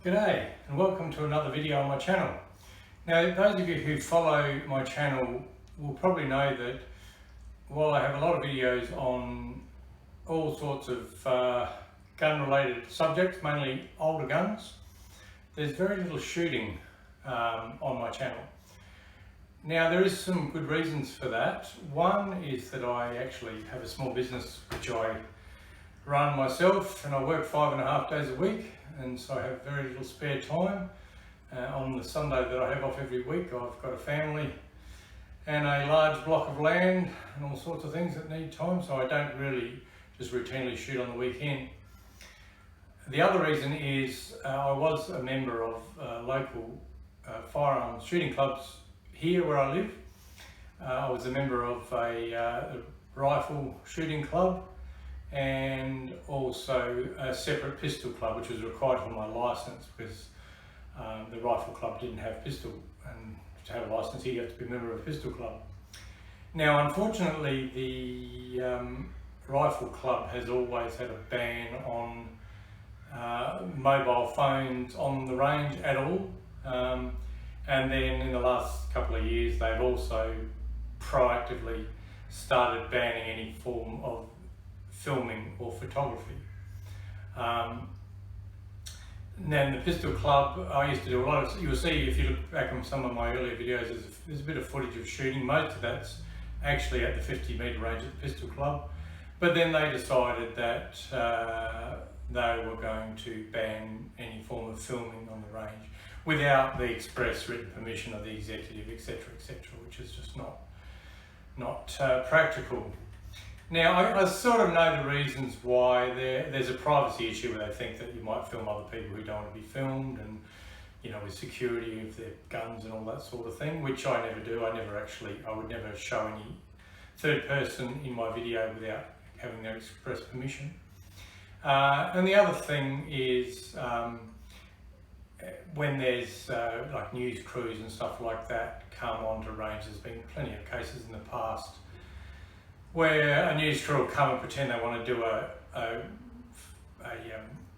G'day and welcome to another video on my channel. Now, those of you who follow my channel will probably know that while I have a lot of videos on all sorts of gun related subjects, mainly older guns, there's very little shooting on my channel. Now, there is some good reasons for that. One is that I actually have a small business which I run myself, and I work 5.5 days a week, and so I have very little spare time. On the Sunday that I have off every week, I've got a family and a large block of land and all sorts of things that need time, so I don't really just routinely shoot on the weekend. The other reason is I was a member of local firearms shooting clubs here where I live. I was a member of a rifle shooting club and also a separate pistol club, which was required for my license because the rifle club didn't have pistol, and to have a license you have to be a member of a pistol club. Now, unfortunately, the rifle club has always had a ban on mobile phones on the range at all, and then in the last couple of years they've also proactively started banning any form of filming or photography. Then the pistol club, I used to do a lot of, you'll see if you look back on some of my earlier videos, there's a bit of footage of shooting. Most of that's actually at the 50-metre range at the pistol club, but then they decided that they were going to ban any form of filming on the range without the express written permission of the executive, etc., which is just not practical. Now, I sort of know the reasons why. There's a privacy issue where they think that you might film other people who don't want to be filmed, and with security of their guns and all that sort of thing, which I never do. I would never show any third person in my video without having their express permission. And the other thing is when there's like news crews and stuff like that come onto range, there's been plenty of cases in the past where a news crew will come and pretend they want to do a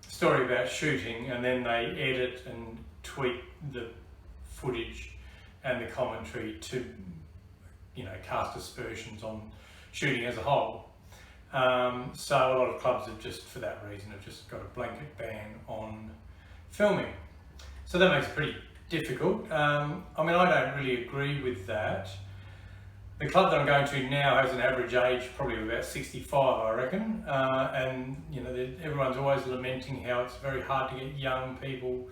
story about shooting, and then they edit and tweak the footage and the commentary to cast aspersions on shooting as a whole. So a lot of clubs have just, for that reason, have just got a blanket ban on filming. So that makes it pretty difficult. I mean, I don't really agree with that. The club that I'm going to now has an average age probably of about 65, I reckon, and everyone's always lamenting how it's very hard to get young people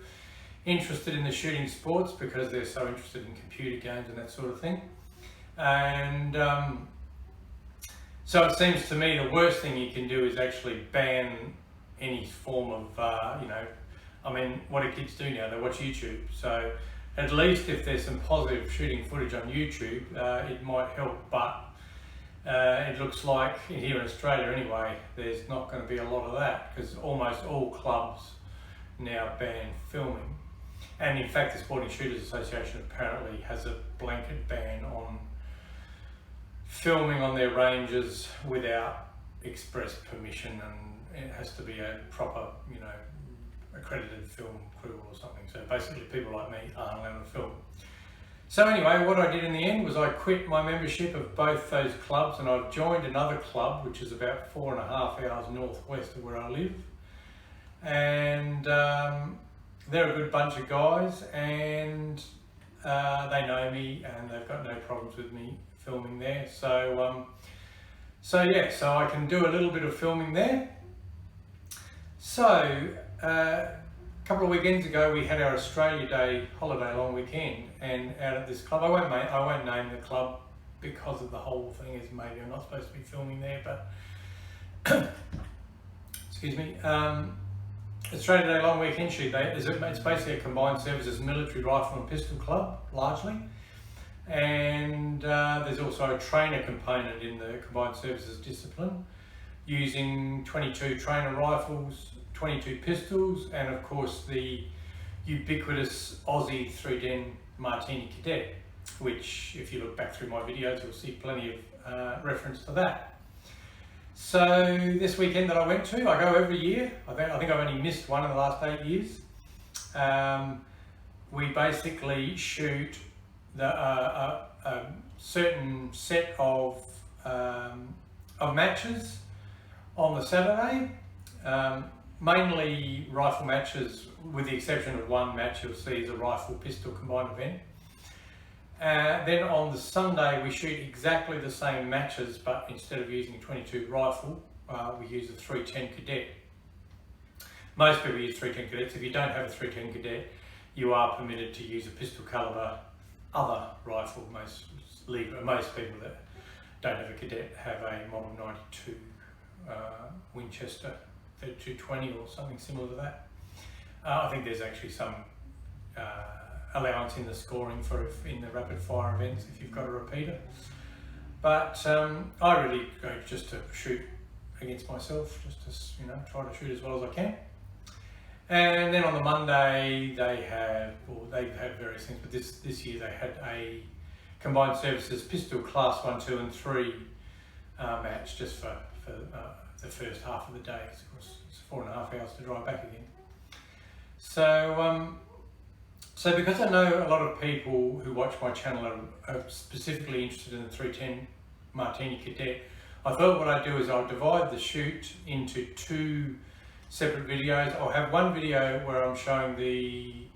interested in the shooting sports because they're so interested in computer games and that sort of thing. And so it seems to me the worst thing you can do is actually ban any form of, I mean, what do kids do now? They watch YouTube. So at least if there's some positive shooting footage on YouTube, it might help, but it looks like here in Australia anyway, there's not going to be a lot of that because almost all clubs now ban filming. And in fact, the Sporting Shooters Association apparently has a blanket ban on filming on their ranges without express permission, and it has to be a proper, accredited film crew or something. So basically people like me aren't allowed to film. So anyway, what I did in the end was I quit my membership of both those clubs, and I've joined another club which is about 4.5 hours northwest of where I live, and they're a good bunch of guys, and they know me and they've got no problems with me filming there. So so I can do a little bit of filming there. So a couple of weekends ago we had our Australia Day holiday long weekend, and out at this club, I won't name the club because of the whole thing is maybe I'm not supposed to be filming there, but excuse me, Australia Day long weekend shoot. It's basically a combined services military rifle and pistol club largely, and there's also a trainer component in the combined services discipline, using 22 trainer rifles, 22 pistols, and of course the ubiquitous Aussie 310 Martini Cadet, which if you look back through my videos you'll see plenty of reference to that. So this weekend that I went to, I go every year. I think I've only missed one in the last 8 years. we basically shoot a certain set of matches on the Saturday, mainly rifle matches, with the exception of one match you'll see is a rifle pistol combined event. Then on the Sunday we shoot exactly the same matches, but instead of using a 22 rifle, we use a 310 cadet. Most people use 310 cadets. If you don't have a 310 cadet, you are permitted to use a pistol caliber other rifle. Most people that don't have a cadet have a Model 92 Winchester 3220 or something similar to that. I think there's actually some allowance in the scoring for in the rapid fire events if you've got a repeater. But I really go just to shoot against myself, just to try to shoot as well as I can. And then on the Monday they've had various things, but this year they had a combined services pistol class 1, 2 and 3 match just for the first half of the day. Of course, it's 4.5 hours to drive back again. So because I know a lot of people who watch my channel are specifically interested in the 310 Martini Cadet, I thought what I'd do is I'll divide the shoot into 2 separate videos. I'll have one video where I'm showing the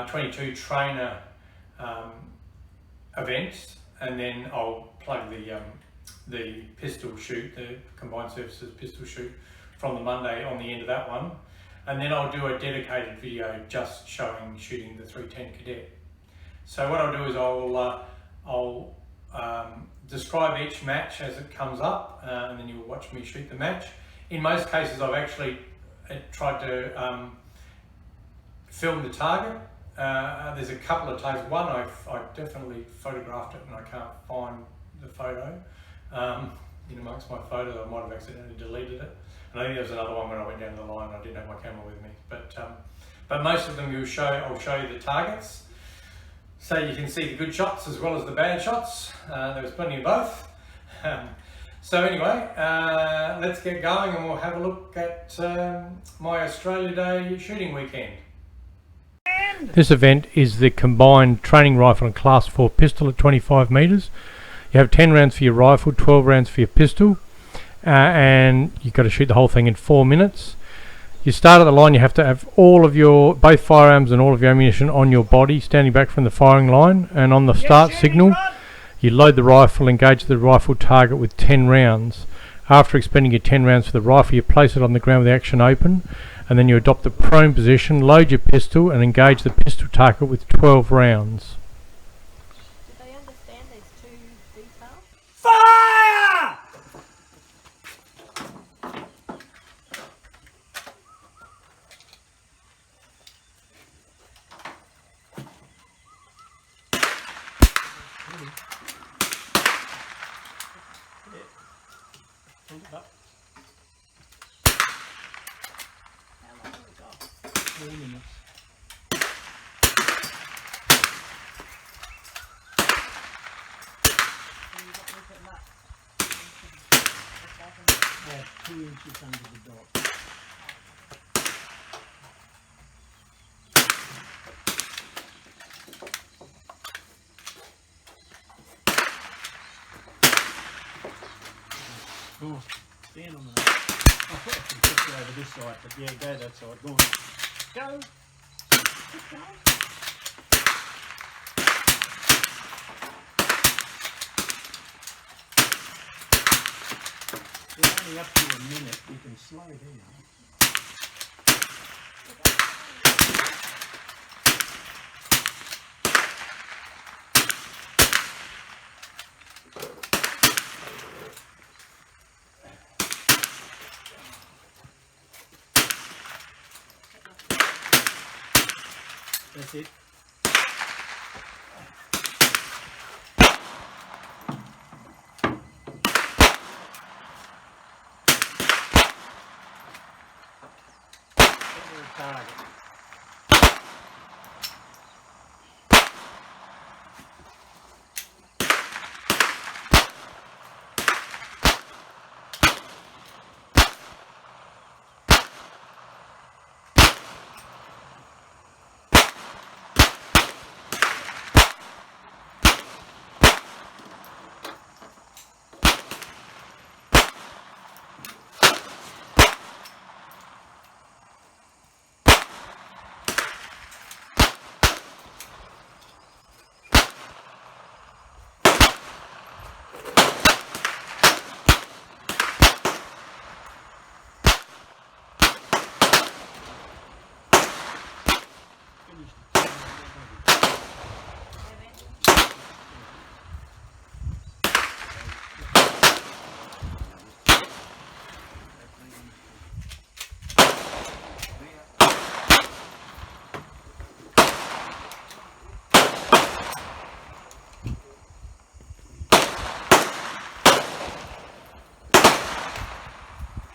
22 trainer events, and then I'll plug the pistol shoot, the combined services pistol shoot from the Monday on the end of that one. And then I'll do a dedicated video just shooting the 310 cadet. So what I'll do is I'll describe each match as it comes up, and then you'll watch me shoot the match. In most cases I've actually tried to film the target. There's a couple of takes. One I definitely photographed it and I can't find the photo. In amongst my photos I might have accidentally deleted it. And I think there was another one when I went down the line and I didn't have my camera with me. But most of them I'll show you the targets, so you can see the good shots as well as the bad shots. There was plenty of both. So anyway, let's get going and we'll have a look at my Australia Day shooting weekend. This event is the combined training rifle and class 4 pistol at 25 metres. You have 10 rounds for your rifle, 12 rounds for your pistol. And you've got to shoot the whole thing in 4 minutes. You start at the line, you have to have both firearms and all of your ammunition on your body, standing back from the firing line, and on the start signal you load the rifle, engage the rifle target with 10 rounds. After expending your 10 rounds for the rifle, you place it on the ground with the action open, and then you adopt the prone position, load your pistol and engage the pistol target with 12 rounds. Do they understand these 2 details? Fire! How long have we got? 3 minutes. And you got to look at that. 2 inches under the dot. Oh, stand on that. I thought I could put you over this side, but yeah, go that side. Go on. Go. Keep going. You're only up to a minute. You can slow down. That's it. Target.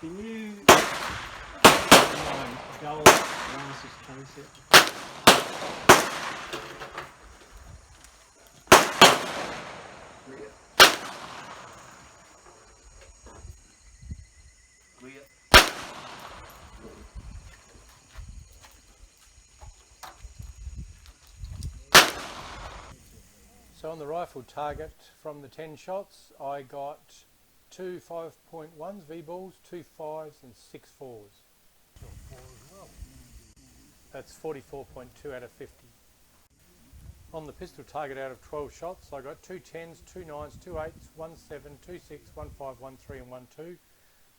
Can you gold glasses concept? So on the rifle target from the 10 shots, I got 2 5.1s V-balls, 2 5s and 6 4s. That's 44.2 out of 50. On the pistol target out of 12 shots, I got 2 10s, 2 9s, 2 8s, 1 7, 2 6, 1 5, 1 3 and 1 2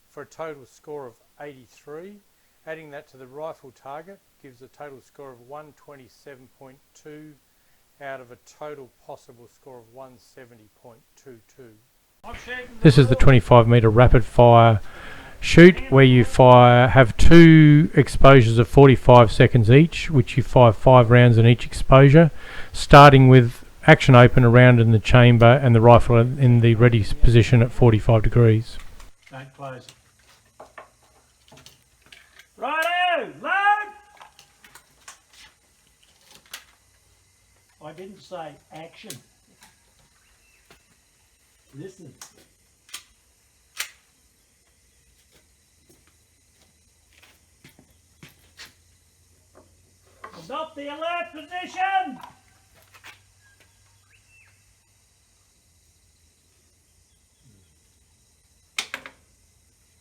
for a total score of 83. Adding that to the rifle target gives a total score of 127.2 out of a total possible score of 170.22. This is the 25 metre rapid fire shoot where you have 2 exposures of 45 seconds each, which you fire 5 rounds in each exposure, starting with action open, around in the chamber and the rifle in the ready position at 45 degrees. Don't close it. Righto, load! I didn't say action. Listen. Adopt the alert position!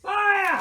Fire!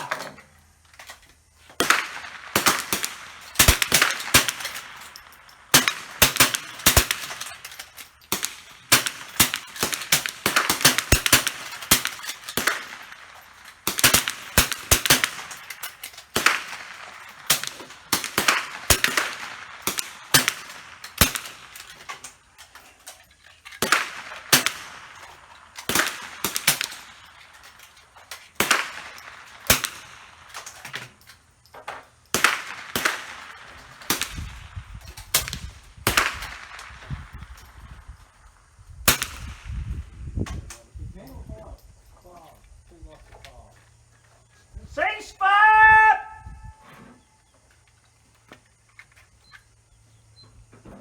Ceasefire!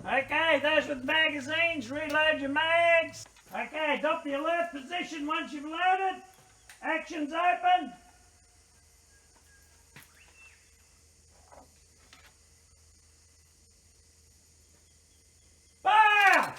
Okay, those with magazines, reload your mags. Okay, adopt the alert position once you've loaded. Action's open. Fire!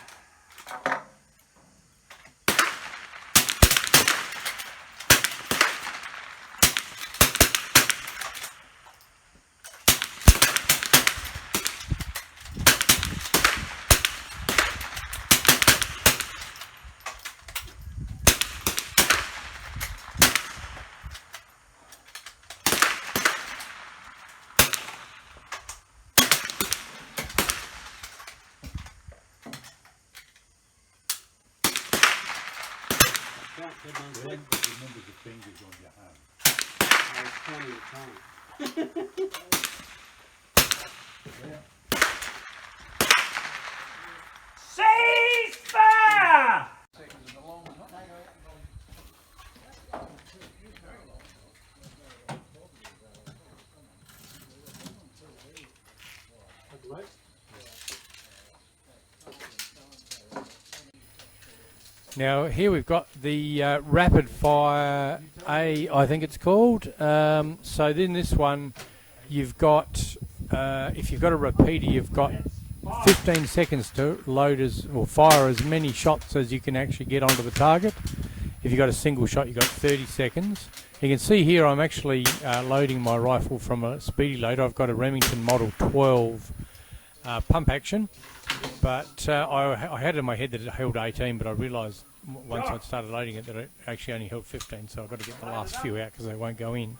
Remember the fingers on your hand. I was counting the time. Ceasefire! Now here we've got the rapid fire A, I think it's called. So then this one, you've got, if you've got a repeater, you've got 15 seconds to load or fire as many shots as you can actually get onto the target. If you've got a single shot, you've got 30 seconds. You can see here I'm actually loading my rifle from a speedy loader. I've got a Remington Model 12 pump action, but I had in my head that it held 18, but I realised once I started loading it that it actually only held 15, so I've got to get the last few out because they won't go in.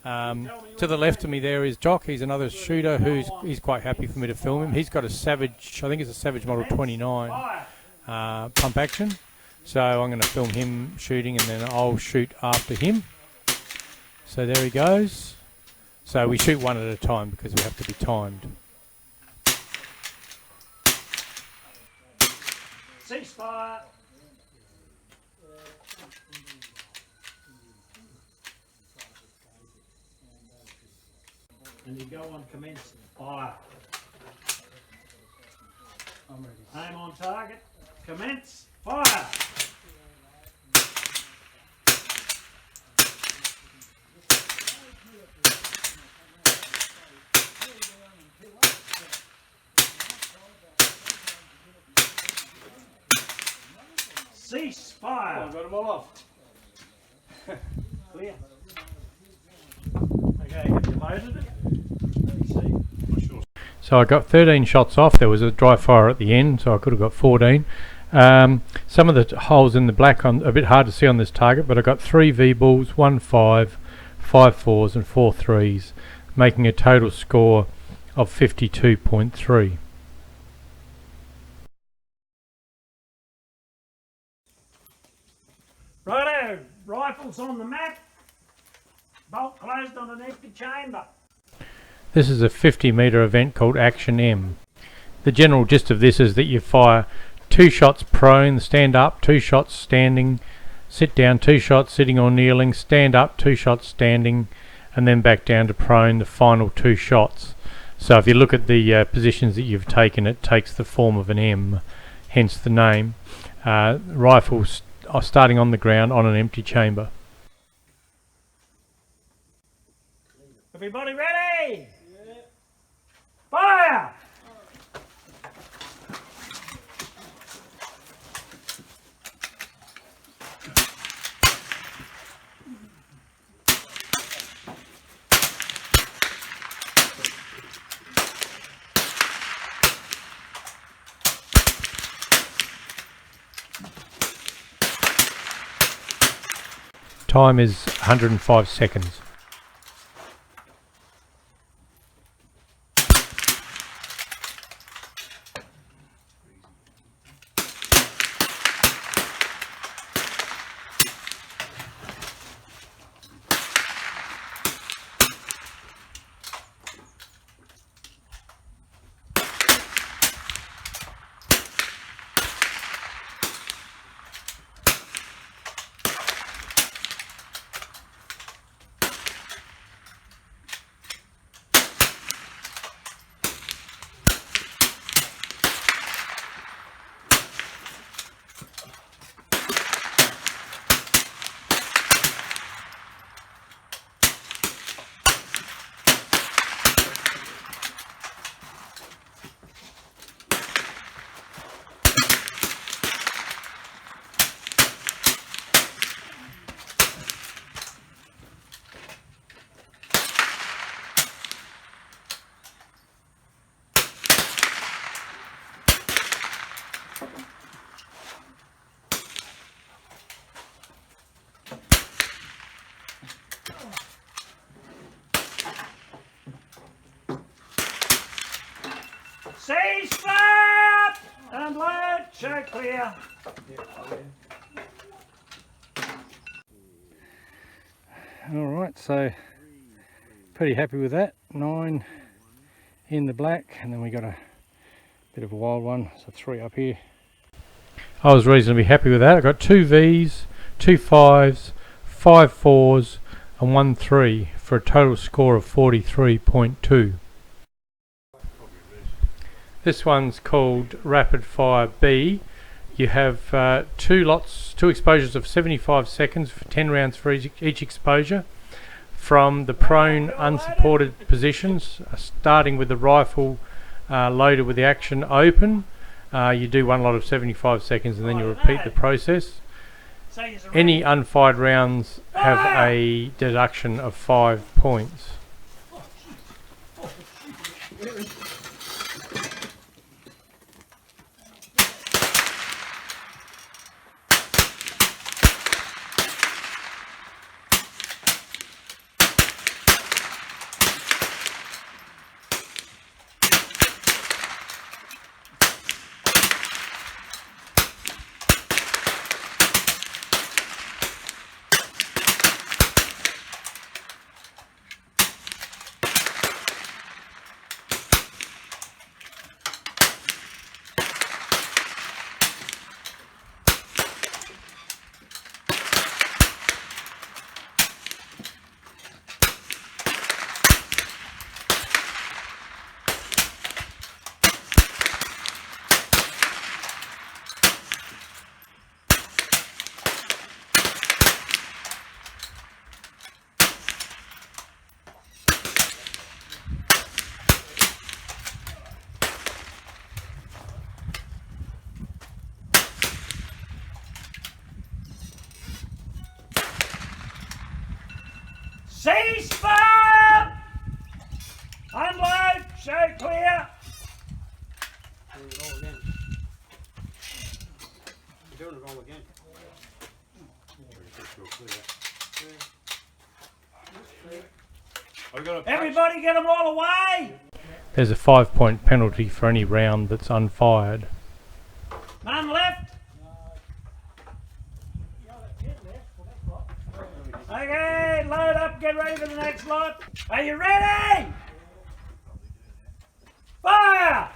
To the left of me there is Jock. He's another shooter he's quite happy for me to film him. He's got a Savage, I think it's a Savage Model 29 pump action, so I'm going to film him shooting and then I'll shoot after him. So there he goes. So we shoot one at a time because we have to be timed. Ceasefire! and you go on commence fire. I'm ready. Aim on target, commence fire. Cease fire. I've got them all off. Clear. Okay, have you loaded it? Let me see. So I got 13 shots off. There was a dry fire at the end, so I could have got 14. Some of the holes in the black are a bit hard to see on this target, but I got 3 V-balls, 1 5, 5 4s and 4 3s, making a total score of 52.3. Righto, rifles on the map. Bolt closed on an empty chamber. This is a 50-metre event called Action M. The general gist of this is that you fire 2 shots prone, stand up, 2 shots standing, sit down, 2 shots sitting or kneeling, stand up, 2 shots standing, and then back down to prone, the final 2 shots. So if you look at the positions that you've taken, it takes the form of an M, hence the name. Rifles are starting on the ground on an empty chamber. Everybody ready? Yeah. Fire! Time is 105 seconds. Cease fire! And load, show clear. Alright, so pretty happy with that. 9 in the black, and then we got a bit of a wild one, so 3 up here. I was reasonably happy with that. I got 2 Vs, 2 5s, 5 4s and 1 3 for a total score of 43.2. This one's called Rapid Fire B. You have 2 exposures of 75 seconds for 10 rounds for each exposure from the prone unsupported positions, starting with the rifle loaded with the action open. You do one lot of 75 seconds and then you repeat the process. Any unfired rounds have a deduction of 5 points. Ceasefire! Unload, show clear. Doing it all again. Doing it all again. Everybody get them all away. There's a 5-point penalty for any round that's unfired. None left. Okay, load up, get ready for the next lot. Are you ready? Fire!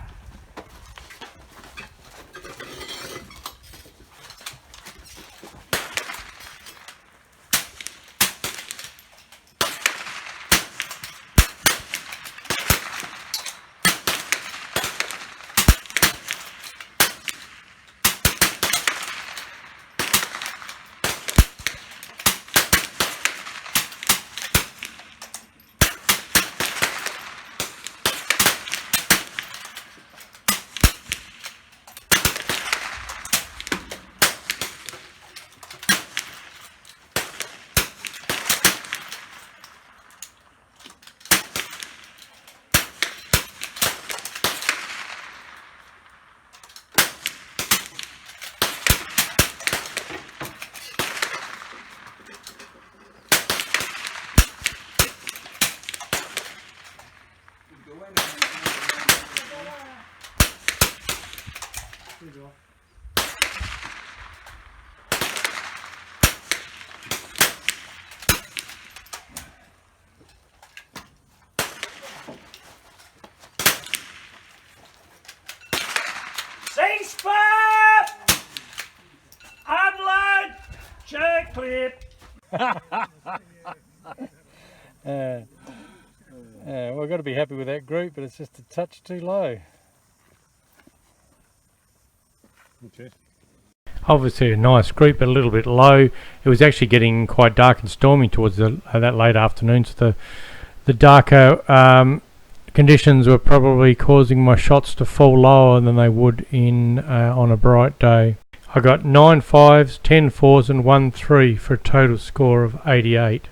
Ceasefire! Unload! Check clip. We've got to be happy with that group, but it's just a touch too low. Okay. Obviously a nice group, but a little bit low. It was actually getting quite dark and stormy towards that late afternoon, so the darker conditions were probably causing my shots to fall lower than they would on a bright day. I got 9 5s, 10 4s and 1 3 for a total score of 88.